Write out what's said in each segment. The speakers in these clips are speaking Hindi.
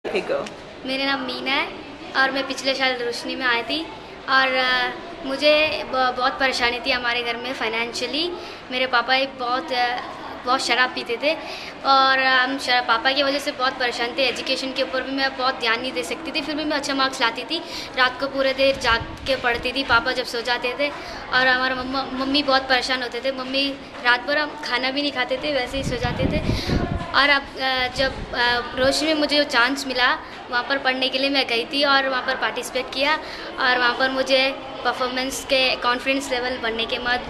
मेरा नाम मीना है और मैं पिछले साल रोशनी में आई थी और मुझे बहुत परेशानी थी हमारे घर में फाइनेंशियली। मेरे पापा एक बहुत शराब पीते थे और हम पापा की वजह से बहुत परेशान थे। एजुकेशन के ऊपर भी मैं बहुत ध्यान नहीं दे सकती थी, फिर भी मैं अच्छा मार्क्स लाती थी। रात को पूरे देर जाग के पढ़ती थी पापा जब सो जाते थे, और हमारा मम्मी बहुत परेशान होते थे। मम्मी रात भर हम खाना भी नहीं खाते थे, वैसे ही सो जाते थे। और अब जब रोशनी में मुझे चांस मिला वहाँ पर पढ़ने के लिए, मैं गई थी और वहाँ पर पार्टिसिपेट किया और वहाँ पर मुझे परफॉर्मेंस के कॉन्फिडेंस लेवल बढ़ने के बाद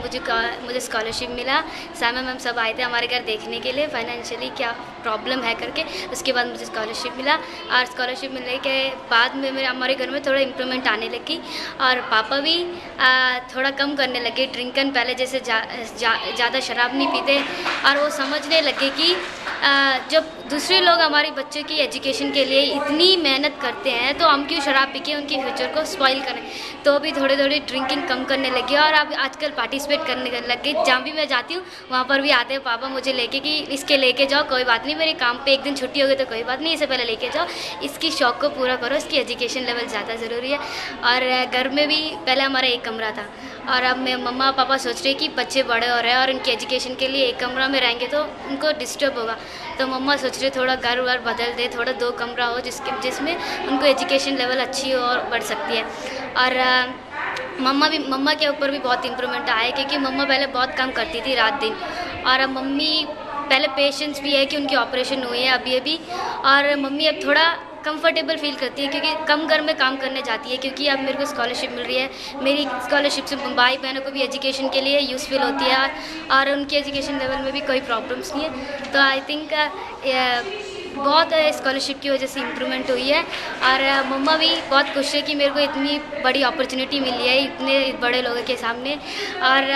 मुझे स्कॉलरशिप मिला। सामा मैम सब आए थे हमारे घर देखने के लिए फाइनेंशियली क्या प्रॉब्लम है करके। उसके बाद मुझे स्कॉलरशिप मिला और स्कॉलरशिप मिलने के बाद में हमारे घर में थोड़ा इम्प्रूवमेंट आने लगी और पापा भी थोड़ा कम करने लगे ड्रिंकन। पहले जैसे ज़्यादा शराब नहीं पीते और वो समझने लगे कि जब दूसरे लोग हमारे बच्चों की एजुकेशन के लिए इतनी मेहनत करते हैं तो हम क्यों शराब पी के उनके फ्यूचर को स्पॉइल करें। तो भी थोड़े थोड़े ड्रिंकिंग कम करने लगे और अब आजकल पार्टिसिपेट करने लग गए। जहाँ भी मैं जाती हूँ वहाँ पर भी आते हैं पापा मुझे लेके कि इसके लेके जाओ, कोई बात नहीं, मेरे काम पे एक दिन छुट्टी हो गई तो कोई बात नहीं, इसे पहले लेके जाओ, इसकी शौक़ को पूरा करो, इसकी एजुकेशन लेवल ज़्यादा ज़रूरी है। और घर में भी पहले हमारा एक कमरा था और अब मैं मम्मा पापा सोच रहे कि बच्चे बड़े हो रहे हैं और उनकी एजुकेशन के लिए एक कमरा में रहेंगे तो उनको डिस्टर्ब होगा। तो मम्मा सोच रहे थोड़ा घर वर बदल दे, थोड़ा 2 कमरा हो जिसमें उनको एजुकेशन लेवल अच्छी हो और बढ़ सकती है। और मम्मा के ऊपर भी बहुत इम्प्रूवमेंट आया क्योंकि मम्मा पहले बहुत काम करती थी रात दिन, और अब मम्मी पहले पेशेंस भी है कि उनकी ऑपरेशन हुई है अभी और मम्मी अब थोड़ा कंफर्टेबल फील करती है क्योंकि कम घर में काम करने जाती है। क्योंकि अब मेरे को स्कॉलरशिप मिल रही है, मेरी स्कॉलरशिप से भाई बहनों को भी एजुकेशन के लिए यूज़फुल होती है और उनकी एजुकेशन लेवल में भी कोई प्रॉब्लम्स नहीं है। तो आई थिंक बहुत स्कॉलरशिप की वजह से इम्प्रूवमेंट हुई है और मम्मा भी बहुत खुश है कि मेरे को इतनी बड़ी अपॉर्चुनिटी मिली है इतने बड़े लोगों के सामने। और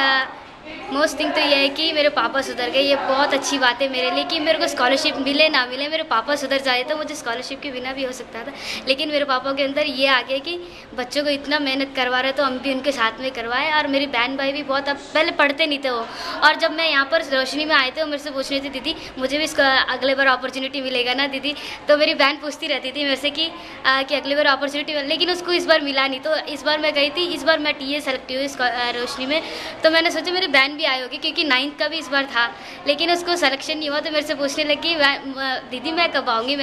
मोस्ट थिंग तो ये है कि मेरे पापा सुधर गए, ये बहुत अच्छी बात है मेरे लिए कि मेरे को स्कॉलरशिप मिले ना मिले मेरे पापा सुधर जाए तो मुझे स्कॉलरशिप के बिना भी हो सकता था। लेकिन मेरे पापा के अंदर ये आ गया कि बच्चों को इतना मेहनत करवा रहे तो हम भी उनके साथ में करवाएं। और मेरी बहन भाई भी बहुत, अब पहले पढ़ते नहीं थे वो, और जब मैं यहाँ पर रोशनी में आए थे वो मेरे से पूछ रही थी दीदी मुझे भी अगले बार अपॉर्चुनिटी मिलेगा ना दीदी। तो मेरी बहन पूछती रहती थी मेरे से कि अगली बार अपॉर्चुनिटी मिले, लेकिन उसको इस बार मिला नहीं। तो इस बार मैं गई थी, इस बार मैं टीए सेलेक्ट हुई रोशनी में। तो मैंने सोचा मेरी बहन भी आई होगी क्योंकि 9th का भी इस बार था, लेकिन उसको सिलेक्शन नहीं हुआ। तो मेरे से पूछने लगी दीदी मैं कब आऊँगी।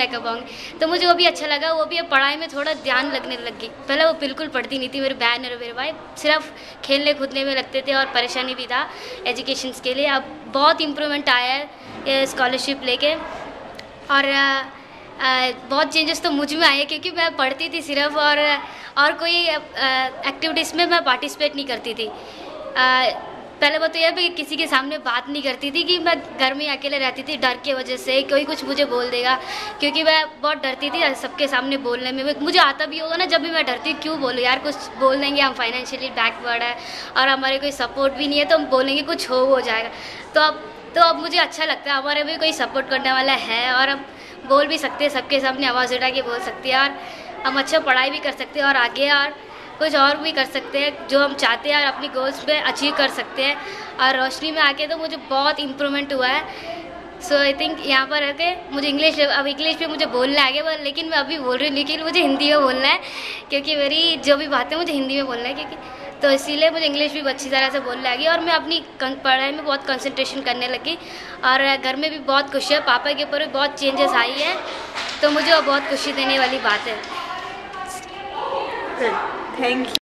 तो मुझे वो भी अच्छा लगा, वो भी अब पढ़ाई में थोड़ा ध्यान लगने लग गई। पहले वो बिल्कुल पढ़ती नहीं थी, मेरी बहन और मेरे भाई सिर्फ खेलने कूदने में लगते थे और परेशानी भी था एजुकेशन के लिए। अब बहुत इम्प्रूवमेंट आया है स्कॉलरशिप लेके और बहुत चेंजेस तो मुझ में आए क्योंकि मैं पढ़ती थी सिर्फ और कोई एक्टिविटीज़ में मैं पार्टिसिपेट नहीं करती थी। पहले बात तो यह भी किसी के सामने बात नहीं करती थी कि मैं घर में अकेले रहती थी डर के वजह से कोई कुछ मुझे बोल देगा, क्योंकि मैं बहुत डरती थी सबके सामने बोलने में। मुझे आता भी होगा ना, जब भी मैं डरती क्यों बोलूँ यार, कुछ बोल देंगे हम फाइनेंशियली बैकवर्ड है और हमारे कोई सपोर्ट भी नहीं है तो हम बोलेंगे कुछ हो जाएगा। तो अब मुझे अच्छा लगता है हमारे भी कोई सपोर्ट करने वाला है और हम बोल भी सकते हैं, सबके सामने आवाज़ उठा के बोल सकते हैं और हम अच्छा पढ़ाई भी कर सकते हैं और आगे और कुछ और भी कर सकते हैं जो हम चाहते हैं और अपनी गोल्स पे अचीव कर सकते हैं। और रोशनी में आके तो मुझे बहुत इम्प्रूवमेंट हुआ है। सो आई थिंक यहाँ पर आके मुझे इंग्लिश पे मुझे बोलना है लेकिन मैं अभी बोल रही हूँ, लेकिन मुझे हिंदी में बोलना है क्योंकि मेरी जो भी बातें मुझे हिंदी में बोलना है क्योंकि तो इसीलिए मुझे इंग्लिश भी अच्छी तरह से बोलने लगी और मैं अपनी पढ़ाई में बहुत कंसंट्रेशन करने लगी। और घर में भी बहुत खुशी है, पापा के ऊपर भी बहुत चेंजेस आई है, तो मुझे वो बहुत खुशी देने वाली बात है। Thank you.